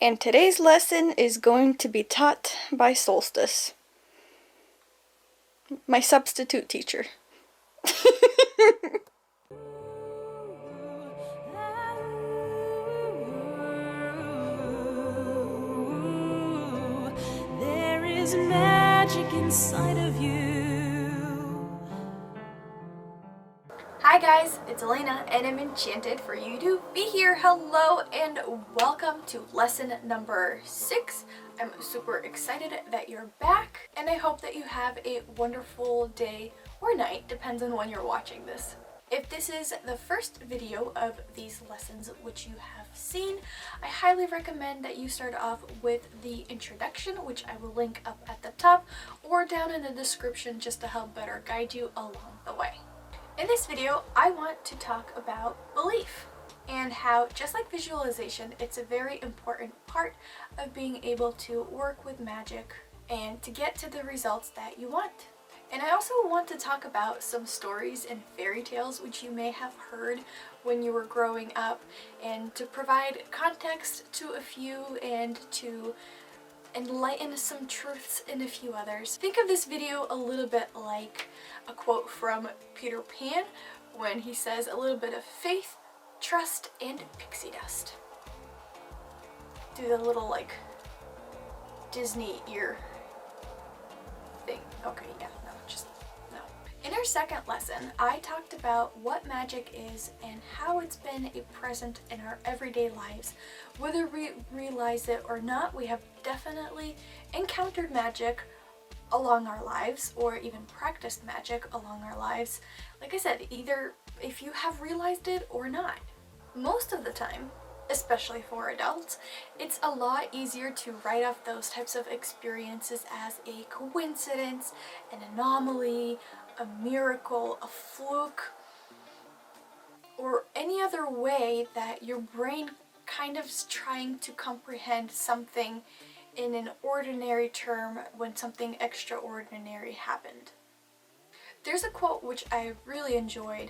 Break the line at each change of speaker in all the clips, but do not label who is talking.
And today's lesson is going to be taught by Solstice, my substitute teacher.
There is magic inside of you.
Hi guys, it's Elena and I'm enchanted for you to be here. Hello and welcome to lesson number 6. I'm super excited that you're back and I hope that you have a wonderful day or night, depends on when you're watching this. If this is the first video of these lessons which you have seen, I highly recommend that you start off with the introduction, which I will link up at the top or down in the description just to help better guide you along the way. In this video, I want to talk about belief and how, just like visualization, it's a very important part of being able to work with magic and to get to the results that you want. And I also want to talk about some stories and fairy tales which you may have heard when you were growing up, and to provide context to a few and to enlighten some truths in a few others. Think of this video a little bit like a quote from Peter Pan when he says a little bit of faith, trust, and pixie dust. Do the little like Disney ear thing. Okay, yeah, no, just no. In our second lesson, I talked about what magic is and how it's been a present in our everyday lives. Whether we realize it or not, we have definitely encountered magic along our lives or even practiced magic along our lives. Like I said, either if you have realized it or not. Most of the time, especially for adults, it's a lot easier to write off those types of experiences as a coincidence, an anomaly, a miracle, a fluke, or any other way that your brain kind of is trying to comprehend something in an ordinary term when something extraordinary happened. There's a quote which I really enjoyed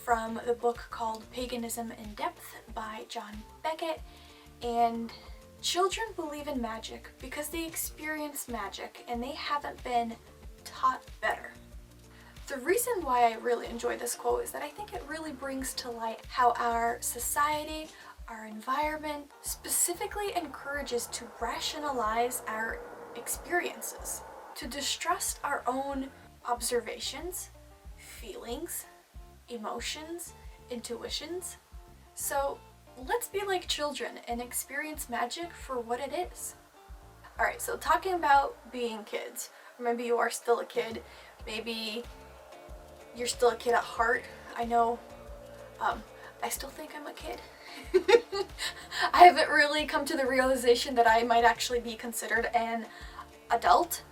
from the book called Paganism in Depth by John Beckett, and children believe in magic because they experience magic and they haven't been taught better. The reason why I really enjoy this quote is that I think it really brings to light how our society, our environment, specifically encourages to rationalize our experiences, to distrust our own observations, feelings, emotions, intuitions. So let's be like children and experience magic for what it is. Alright, so talking about being kids, or maybe you are still a kid, maybe you're still a kid at heart. I know, I still think I'm a kid. I haven't really come to the realization that I might actually be considered an adult.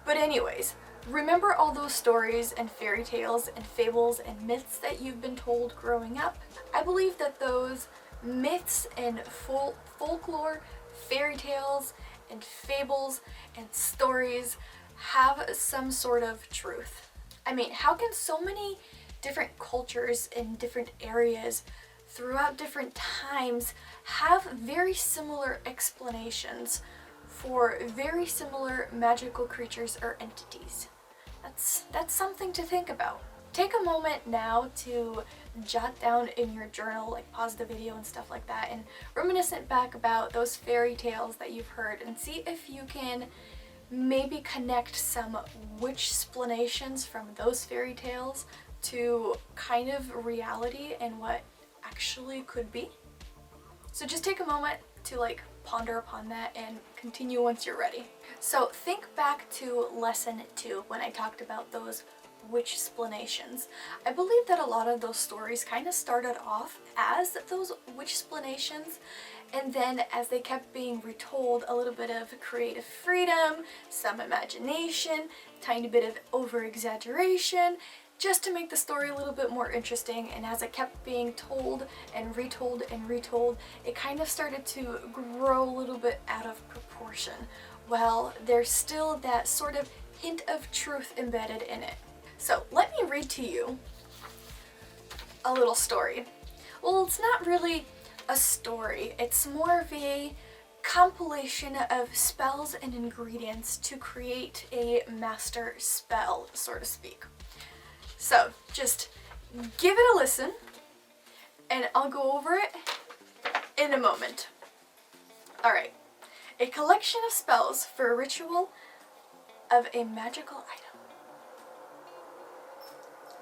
But anyways, remember all those stories and fairy tales and fables and myths that you've been told growing up? I believe that those myths and folklore, fairy tales and fables and stories have some sort of truth. I mean, how can so many different cultures in different areas throughout different times have very similar explanations for very similar magical creatures or entities? That's something to think about. Take a moment now to jot down in your journal, like pause the video and stuff like that, and reminiscent back about those fairy tales that you've heard and see if you can maybe connect some witch-splenations from those fairy tales to kind of reality and what actually could be. So just take a moment to like ponder upon that and continue once you're ready. So think back to lesson 2 when I talked about those witch-splenations. I believe that a lot of those stories kind of started off as those witch-splenations, and then as they kept being retold, a little bit of creative freedom, some imagination, tiny bit of over-exaggeration, just to make the story a little bit more interesting. And as it kept being told and retold and retold, it kind of started to grow a little bit out of proportion. Well, there's still that sort of hint of truth embedded in it. So let me read to you a little story. Well, it's not really a story. It's more of a compilation of spells and ingredients to create a master spell, so to speak. So just give it a listen, and I'll go over it in a moment. Alright, a collection of spells for a ritual of a magical item.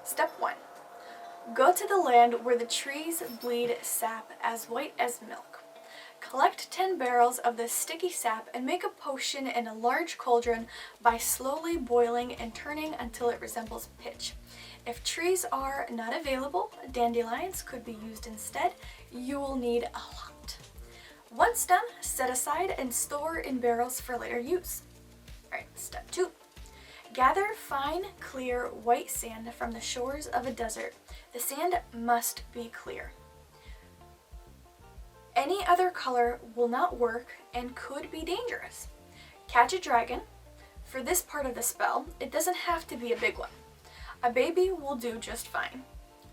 Step 1. Go to the land where the trees bleed sap as white as milk. Collect 10 barrels of the sticky sap and make a potion in a large cauldron by slowly boiling and turning until it resembles pitch. If trees are not available, dandelions could be used instead. You will need a lot. Once done, set aside and store in barrels for later use. Alright, step 2. Gather fine, clear, white sand from the shores of a desert. The sand must be clear. Any other color will not work and could be dangerous. Catch a dragon. For this part of the spell, it doesn't have to be a big one. A baby will do just fine.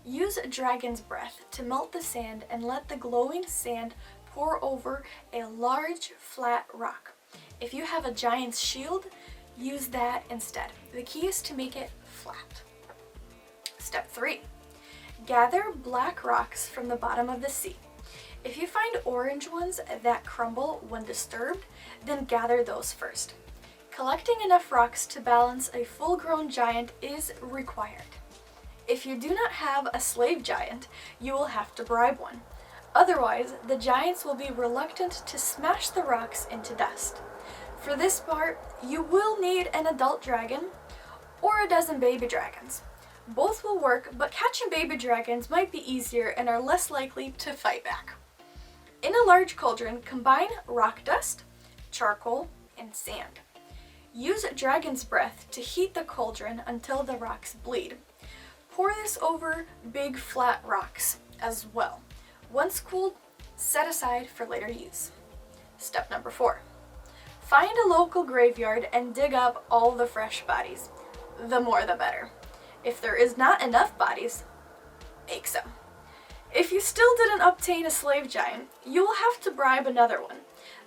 Use dragon's breath to melt the sand and let the glowing sand pour over a large flat rock. If you have a giant's shield, use that instead. The key is to make it flat. Step 3. Gather black rocks from the bottom of the sea. If you find orange ones that crumble when disturbed, then gather those first. Collecting enough rocks to balance a full-grown giant is required. If you do not have a slave giant, you will have to bribe one. Otherwise, the giants will be reluctant to smash the rocks into dust. For this part, you will need an adult dragon or a dozen baby dragons. Both will work, but catching baby dragons might be easier and are less likely to fight back. In a large cauldron, combine rock dust, charcoal, and sand. Use dragon's breath to heat the cauldron until the rocks bleed. Pour this over big flat rocks as well. Once cooled, set aside for later use. Step number 4. Find a local graveyard and dig up all the fresh bodies. The more the better. If there is not enough bodies, make some. If you still didn't obtain a slave giant, you will have to bribe another one.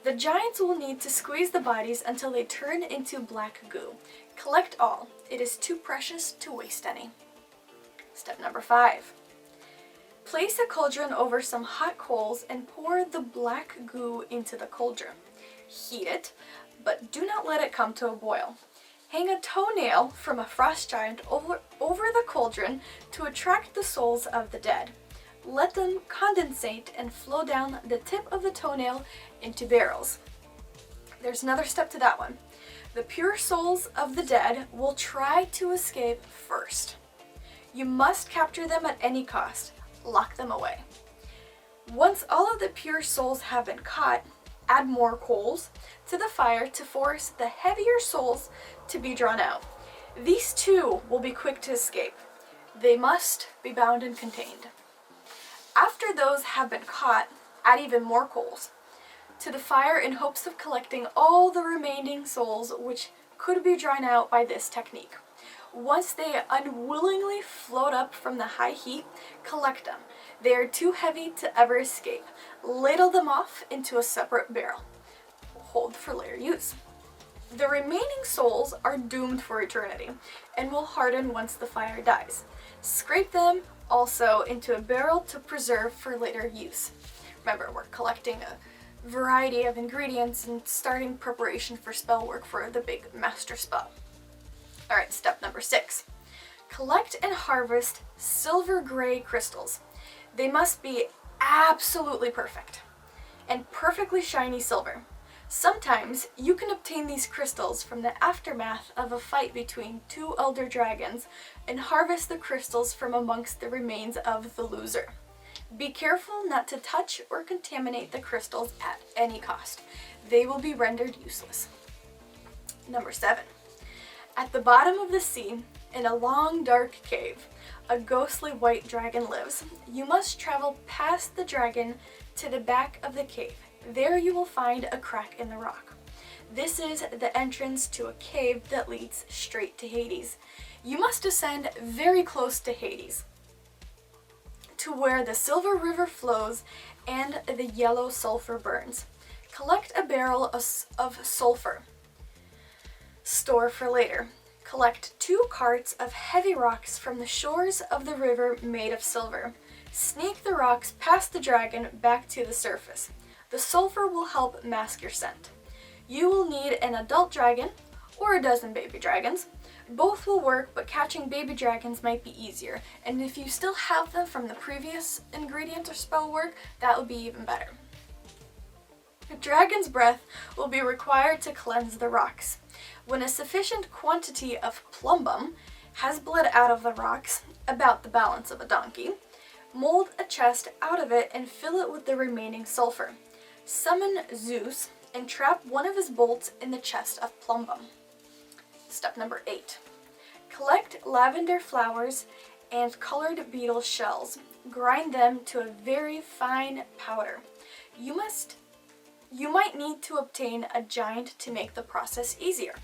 The giants will need to squeeze the bodies until they turn into black goo. Collect all. It is too precious to waste any. Step number 5. Place a cauldron over some hot coals and pour the black goo into the cauldron. Heat it, but do not let it come to a boil. Hang a toenail from a frost giant over the cauldron to attract the souls of the dead. Let them condensate and flow down the tip of the toenail into barrels. There's another step to that one. The pure souls of the dead will try to escape first. You must capture them at any cost. Lock them away. Once all of the pure souls have been caught, add more coals to the fire to force the heavier souls to be drawn out. These too will be quick to escape. They must be bound and contained. After those have been caught, add even more coals to the fire in hopes of collecting all the remaining souls which could be drawn out by this technique. Once they unwillingly float up from the high heat, collect them. They are too heavy to ever escape. Ladle them off into a separate barrel. Hold for later use. The remaining souls are doomed for eternity and will harden once the fire dies. Scrape them also into a barrel to preserve for later use. Remember, we're collecting a variety of ingredients and starting preparation for spell work for the big master spell. Alright, step number 6. Collect and harvest silver gray crystals. They must be absolutely perfect and perfectly shiny silver. Sometimes you can obtain these crystals from the aftermath of a fight between 2 elder dragons and harvest the crystals from amongst the remains of the loser. Be careful not to touch or contaminate the crystals at any cost. They will be rendered useless. Number 7. At the bottom of the sea, in a long dark cave, a ghostly white dragon lives. You must travel past the dragon to the back of the cave. There you will find a crack in the rock. This is the entrance to a cave that leads straight to Hades. You must descend very close to Hades, to where the Silver River flows and the yellow sulfur burns. Collect a barrel of sulfur. Store for later. Collect 2 carts of heavy rocks from the shores of the river made of silver. Sneak the rocks past the dragon back to the surface. The sulfur will help mask your scent. You will need an adult dragon or a dozen baby dragons. Both will work, but catching baby dragons might be easier, and if you still have them from the previous ingredient or spell work, that would be even better. A dragon's breath will be required to cleanse the rocks. When a sufficient quantity of plumbum has bled out of the rocks, about the balance of a donkey, mold a chest out of it and fill it with the remaining sulfur. Summon Zeus and trap one of his bolts in the chest of plumbum. Step number 8. Collect lavender flowers and colored beetle shells. Grind them to a very fine powder. You might need to obtain a giant to make the process easier.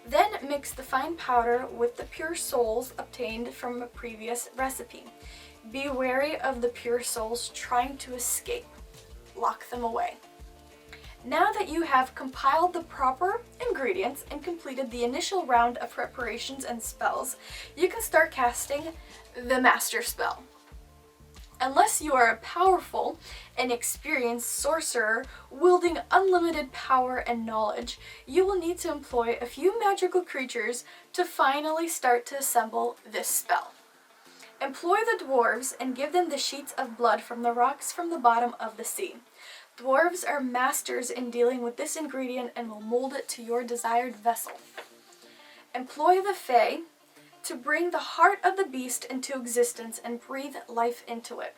Then mix the fine powder with the pure souls obtained from a previous recipe. Be wary of the pure souls trying to escape. Lock them away. Now that you have compiled the proper ingredients and completed the initial round of preparations and spells, you can start casting the master spell. Unless you are a powerful and experienced sorcerer wielding unlimited power and knowledge, you will need to employ a few magical creatures to finally start to assemble this spell. Employ the dwarves and give them the sheets of blood from the rocks from the bottom of the sea. Dwarves are masters in dealing with this ingredient and will mold it to your desired vessel. Employ the fae to bring the heart of the beast into existence and breathe life into it.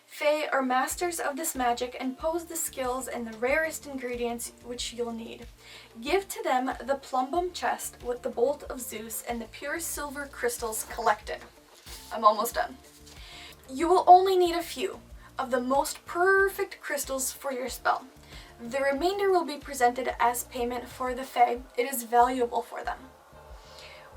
Fae are masters of this magic and pose the skills and the rarest ingredients which you'll need. Give to them the plumbum chest with the bolt of Zeus and the pure silver crystals collected. I'm almost done. You will only need a few of the most perfect crystals for your spell. The remainder will be presented as payment for the fae. It is valuable for them.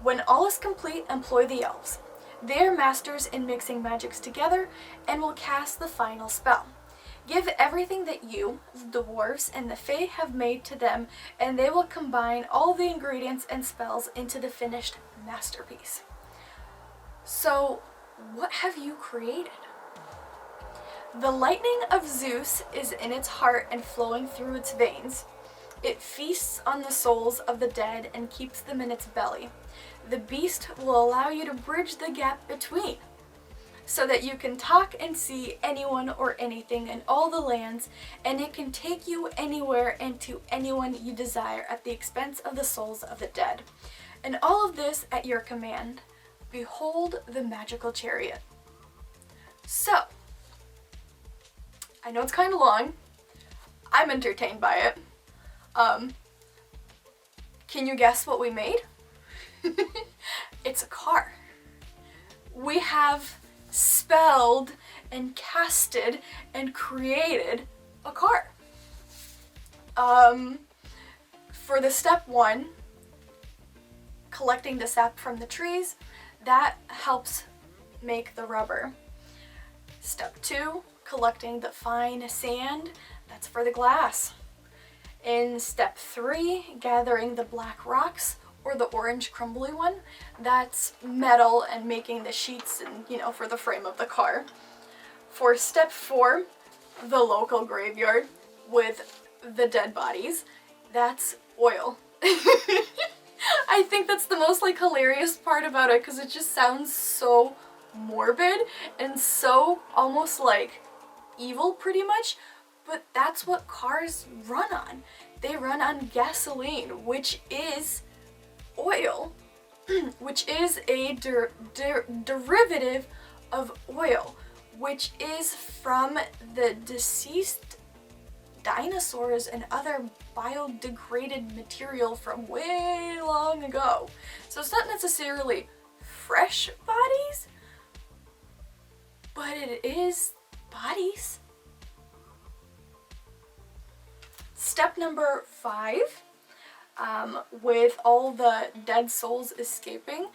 When all is complete, employ the elves. They are masters in mixing magics together and will cast the final spell. Give everything that you, the dwarves, and the fae have made to them, and they will combine all the ingredients and spells into the finished masterpiece. So, what have you created? The lightning of Zeus is in its heart and flowing through its veins. It feasts on the souls of the dead and keeps them in its belly. The beast will allow you to bridge the gap between, so that you can talk and see anyone or anything in all the lands, and it can take you anywhere and to anyone you desire at the expense of the souls of the dead. And all of this at your command. Behold the magical chariot. So, I know it's kind of long. I'm entertained by it. Can you guess what we made? It's a car. We have spelled and casted and created a car. For the step 1, collecting the sap from the trees, that helps make the rubber. Step 2, collecting the fine sand, that's for the glass. In step 3, gathering the black rocks, or the orange crumbly one, that's metal and making the sheets and, for the frame of the car. For step 4, the local graveyard with the dead bodies, that's oil. I think that's the most hilarious part about it, because it just sounds so morbid and so almost evil pretty much, but that's what cars run on. They run on gasoline, which is oil, which is a derivative of oil, which is from the deceased dinosaurs and other biodegraded material from way long ago. So it's not necessarily fresh bodies, but it is bodies. Step number 5, with all the dead souls escaping,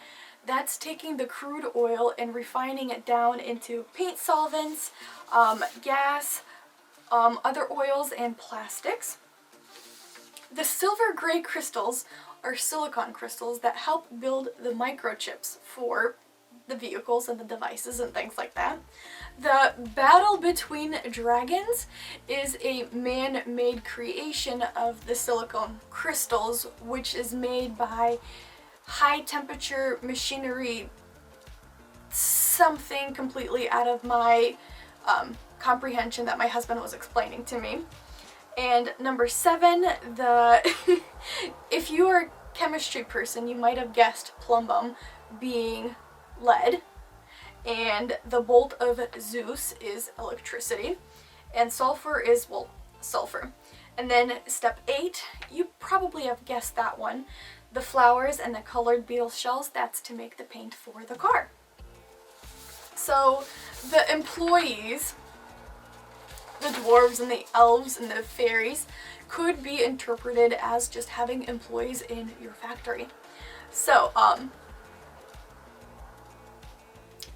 that's taking the crude oil and refining it down into paint solvents, gas, other oils and plastics. The silver gray crystals are silicon crystals that help build the microchips for the vehicles and the devices and things like that. The battle between dragons is a man-made creation of the silicone crystals, which is made by high temperature machinery, something completely out of my comprehension that my husband was explaining to me. And number 7, if you are a chemistry person, you might have guessed plumbum being lead, and the bolt of Zeus is electricity, and sulfur is, well, sulfur. And then step 8, you probably have guessed that one, the flowers and the colored beetle shells, that's to make the paint for the car. So the employees, the dwarves and the elves and the fairies, could be interpreted as just having employees in your factory. So,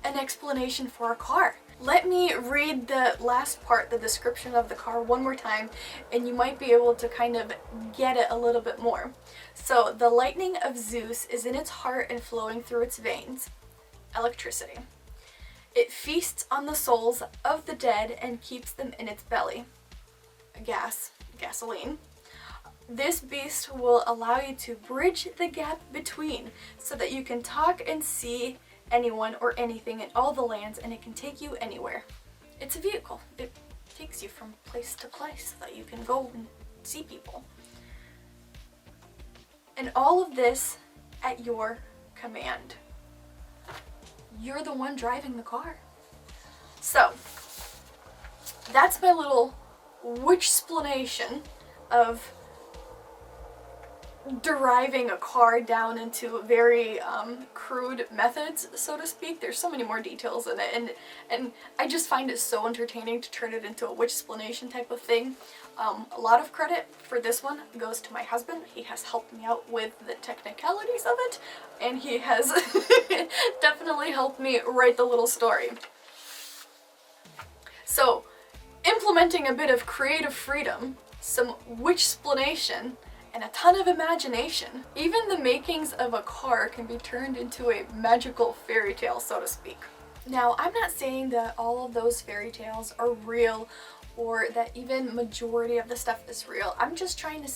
an explanation for a car. Let me read the last part, the description of the car, one more time, and you might be able to kind of get it a little bit more. So, the lightning of Zeus is in its heart and flowing through its veins. Electricity. It feasts on the souls of the dead and keeps them in its belly. Gasoline. This beast will allow you to bridge the gap between so that you can talk and see anyone or anything in all the lands, and it can take you anywhere. It's a vehicle. It takes you from place to place so that you can go and see people. And all of this at your command. You're the one driving the car. So, that's my little witch-splenation of deriving a car down into very crude methods, so to speak. There's so many more details in it, and I just find it so entertaining to turn it into a witch-splenation type of thing. A lot of credit for this one goes to my husband. He has helped me out with the technicalities of it, and he has definitely helped me write the little story. So, implementing a bit of creative freedom, some witch-splenation, and a ton of imagination. Even the makings of a car can be turned into a magical fairy tale, so to speak. Now, I'm not saying that all of those fairy tales are real or that even majority of the stuff is real. I'm just trying to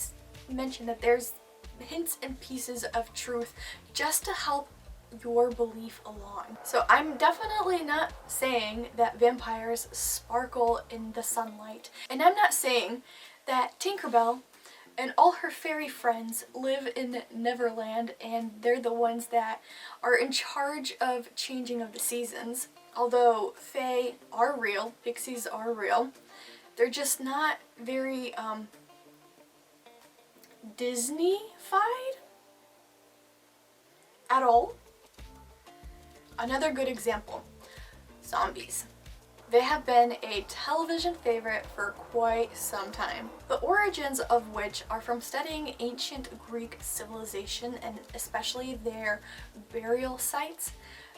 mention that there's hints and pieces of truth just to help your belief along. So I'm definitely not saying that vampires sparkle in the sunlight. And I'm not saying that Tinkerbell and all her fairy friends live in Neverland and they're the ones that are in charge of changing of the seasons. Although fae are real, pixies are real, they're just not very Disney-fied at all. Another good example, zombies. They have been a television favorite for quite some time, the origins of which are from studying ancient Greek civilization and especially their burial sites.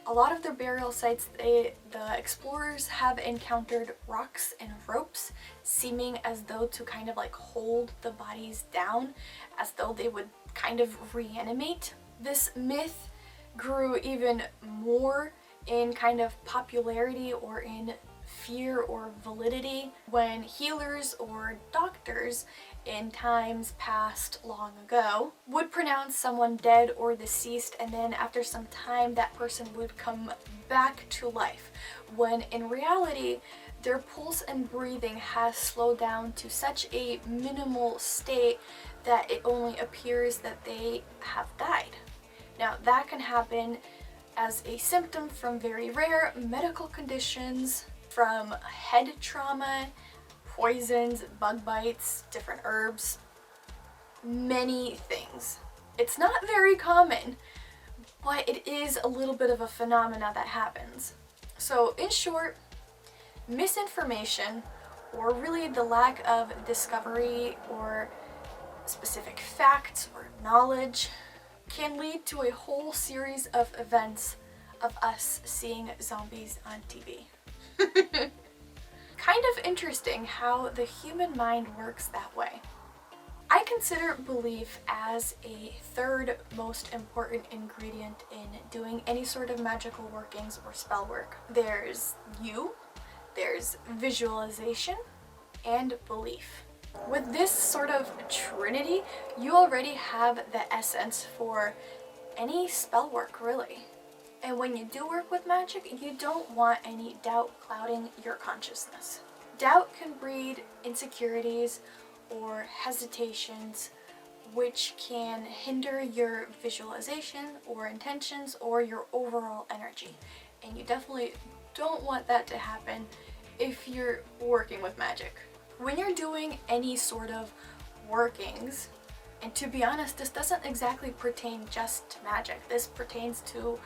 A lot of their burial sites, the explorers have encountered rocks and ropes, seeming as though to kind of like hold the bodies down, as though they would kind of reanimate. This myth grew even more in kind of popularity or in fear or validity when healers or doctors in times past long ago would pronounce someone dead or deceased, and then after some time that person would come back to life, when in reality their pulse and breathing has slowed down to such a minimal state that it only appears that they have died. Now that can happen as a symptom from very rare medical conditions, from head trauma, poisons, bug bites, different herbs, many things. It's not very common, but it is a little bit of a phenomena that happens. So in short, misinformation, or really the lack of discovery or specific facts or knowledge, can lead to a whole series of events of us seeing zombies on TV. kind of interesting how the human mind works that way. I consider belief as a third most important ingredient in doing any sort of magical workings or spell work. There's you, there's visualization, and belief. With this sort of trinity, you already have the essence for any spell work, really. And when you do work with magic, you don't want any doubt clouding your consciousness. Doubt can breed insecurities or hesitations, which can hinder your visualization or intentions or your overall energy. And you definitely don't want that to happen if you're working with magic. When you're doing any sort of workings, and to be honest, this doesn't exactly pertain just to magic, this pertains to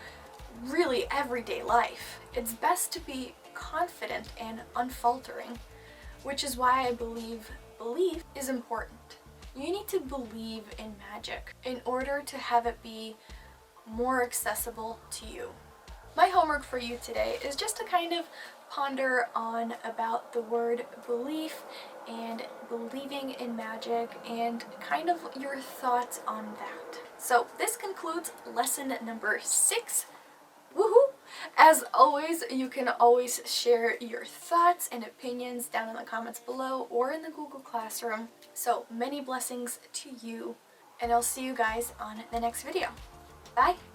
really everyday life. It's best to be confident and unfaltering, which is why I believe belief is important. You need to believe in magic in order to have it be more accessible to you. My homework for you today is just to kind of ponder on about the word belief and believing in magic and kind of your thoughts on that. So this concludes lesson number 6. Woohoo! As always, you can always share your thoughts and opinions down in the comments below or in the Google Classroom. So many blessings to you, and I'll see you guys on the next video. Bye!